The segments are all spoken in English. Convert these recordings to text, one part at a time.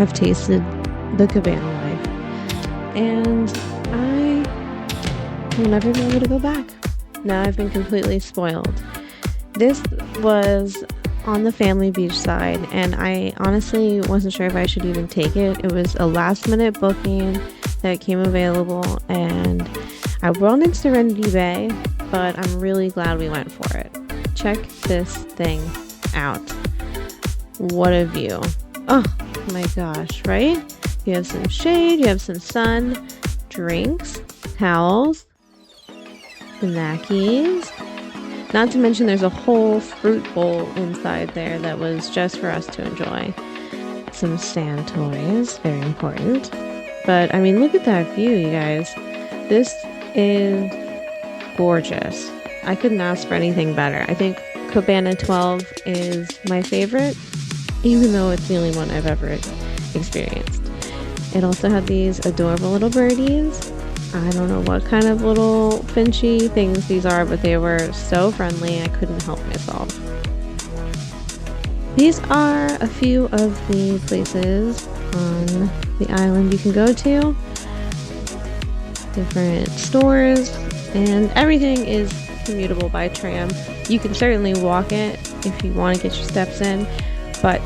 have tasted the Cabana life, and I will never be able to go back. Now I've been completely spoiled. This was on the family beach side, and I honestly wasn't sure if I should even take it. It was a last minute booking that came available, and I wanted Serenity Bay, but I'm really glad we went for it. Check this thing out. What a view. Oh my gosh, right? You have some shade, you have some sun, drinks, towels, snackies. Not to mention there's a whole fruit bowl inside there that was just for us to enjoy. Some sand toys, very important. But I mean, look at that view, you guys. This is gorgeous. I couldn't ask for anything better. I think Cabana 12 is my favorite, even though it's the only one I've ever experienced. It also had these adorable little birdies. I don't know what kind of little finchy things these are, but they were so friendly, I couldn't help myself. These are a few of the places on the island you can go to. Different stores, and everything is commutable by tram. You can certainly walk it if you want to get your steps in, but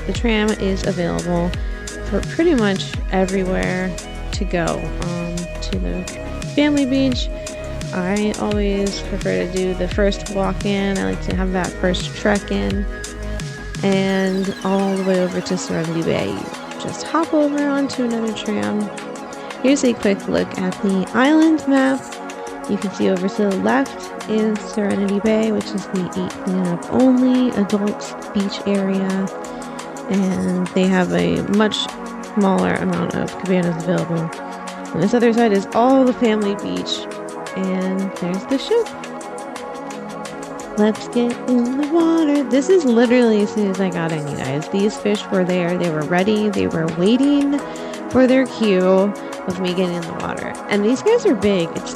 the tram is available for pretty much everywhere to go to the family beach. I always prefer to do the first walk in. I like to have that first trek in, and all the way over to Serenity Bay. You just hop over onto another tram. Here's a quick look at the island map. You can see over to the left is Serenity Bay, which is the 18 and up only adults beach area, and they have a much smaller amount of cabanas available. On this other side is all the family beach, and there's the ship. Let's get in the water. This is literally as soon as I got in, you guys. These fish were there, they were ready, they were waiting for their cue of me getting in the water. And these guys are big. It's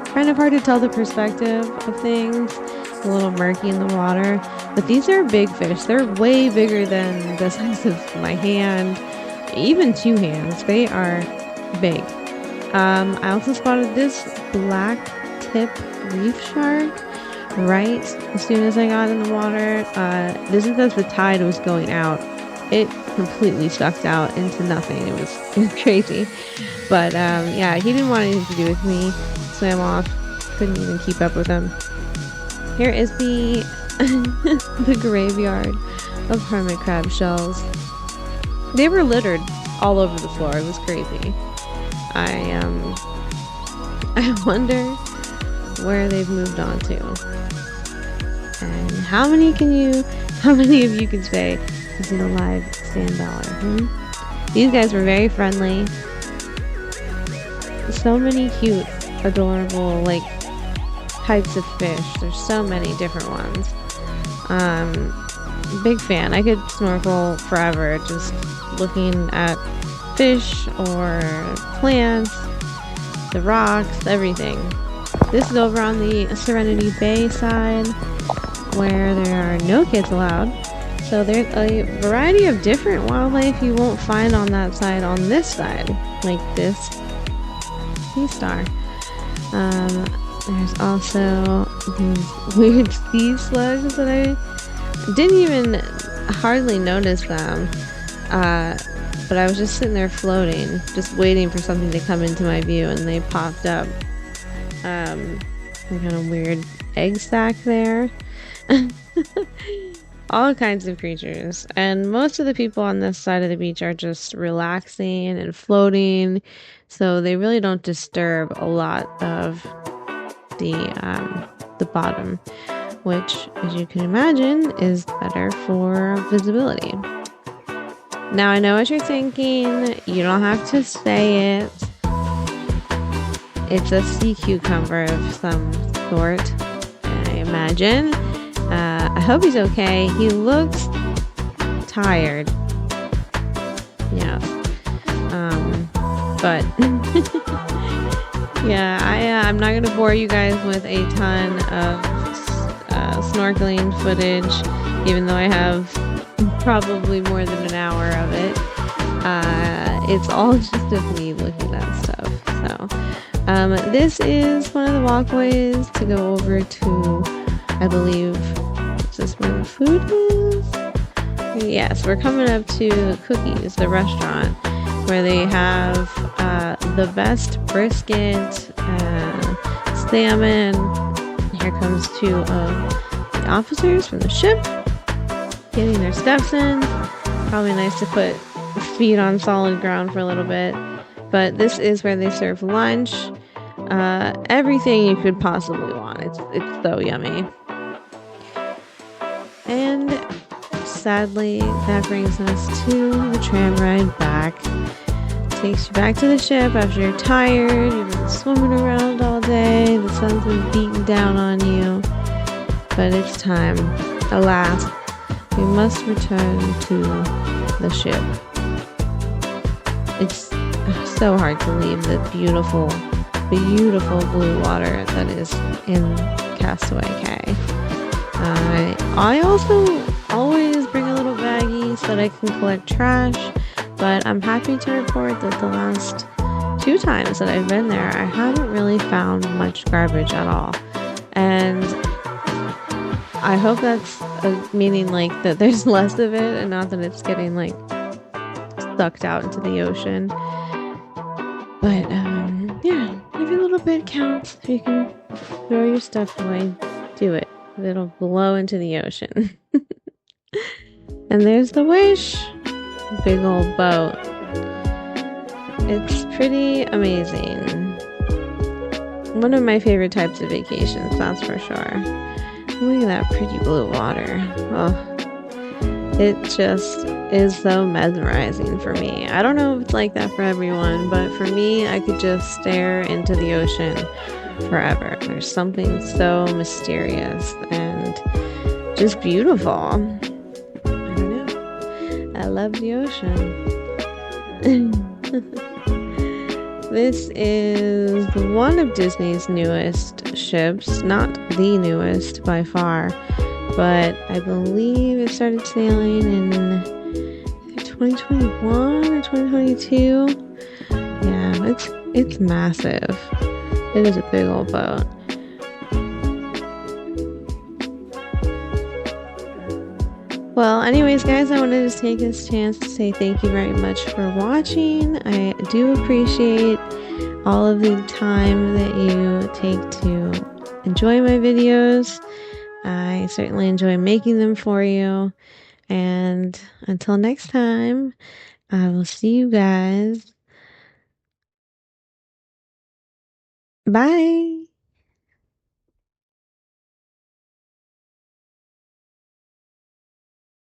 kind of hard to tell the perspective of things. It's a little murky in the water, but these are big fish. They're way bigger than the size of my hand, even 2 hands. They are big. I also spotted this black tip reef shark right as soon as I got in the water. This is as the tide was going out. It completely sucked out into nothing. It was crazy. But yeah, he didn't want anything to do with me. Swam off. Couldn't even keep up with him. Here is the the graveyard of hermit crab shells. They were littered all over the floor. It was crazy. I wonder where they've moved on to. And how many of you can say is in a live sand dollar? These guys were very friendly. So many cute, adorable, like, types of fish. There's so many different ones. Big fan. I could snorkel forever just looking at fish or plants, the rocks, everything. This is over on the Serenity Bay side, where there are no kids allowed. So there's a variety of different wildlife you won't find on that side on this side, like this sea star. There's also these weird sea slugs that I didn't even hardly notice them. But I was just sitting there floating, just waiting for something to come into my view, and they popped up. Some kind of weird egg sack there. All kinds of creatures. And most of the people on this side of the beach are just relaxing and floating, so they really don't disturb a lot of the bottom, which, as you can imagine, is better for visibility. Now, I know what you're thinking. You don't have to say it. It's a sea cucumber of some sort, I imagine. I hope he's okay. He looks tired. Yeah. But yeah, I'm not gonna bore you guys with a ton of snorkeling footage, even though I have probably more than an hour of it. It's all just of me looking at stuff. So, this is one of the walkways to go over to, I believe, is this where the food is? Yes, we're coming up to Cookies, the restaurant, where they have the best brisket, salmon. Here comes two of the officers from the ship getting their steps in. Probably nice to put feet on solid ground for a little bit. But this is where they serve lunch. Everything you could possibly want. It's so yummy. And sadly, that brings us to the tram ride back. Takes you back to the ship after you're tired, you've been swimming around all day, the sun's been beating down on you. But it's time. Alas, we must return to the ship. It's so hard to leave the beautiful, beautiful blue water that is in Castaway Cay. I also always bring a little baggie so that I can collect trash, but I'm happy to report that the last 2 times that I've been there, I haven't really found much garbage at all. And I hope that's meaning like that there's less of it and not that it's getting like sucked out into the ocean. But yeah, every little bit counts. If you can throw your stuff away, do it. It'll blow into the ocean. And there's the Wish. Big old boat. It's pretty amazing. One of my favorite types of vacations, that's for sure. Look at that pretty blue water. Oh, it just is so mesmerizing for me. I don't know if it's like that for everyone, but for me, I could just stare into the ocean forever. There's something so mysterious and just beautiful. I don't know. I love the ocean. This is one of Disney's newest ships, not the newest by far, but I believe it started sailing in 2021 or 2022. Yeah, it's massive. It is a big old boat. Well, anyways, guys, I wanted to take this chance to say thank you very much for watching. I do appreciate all of the time that you take to enjoy my videos. I certainly enjoy making them for you. And until next time, I will see you guys. Bye.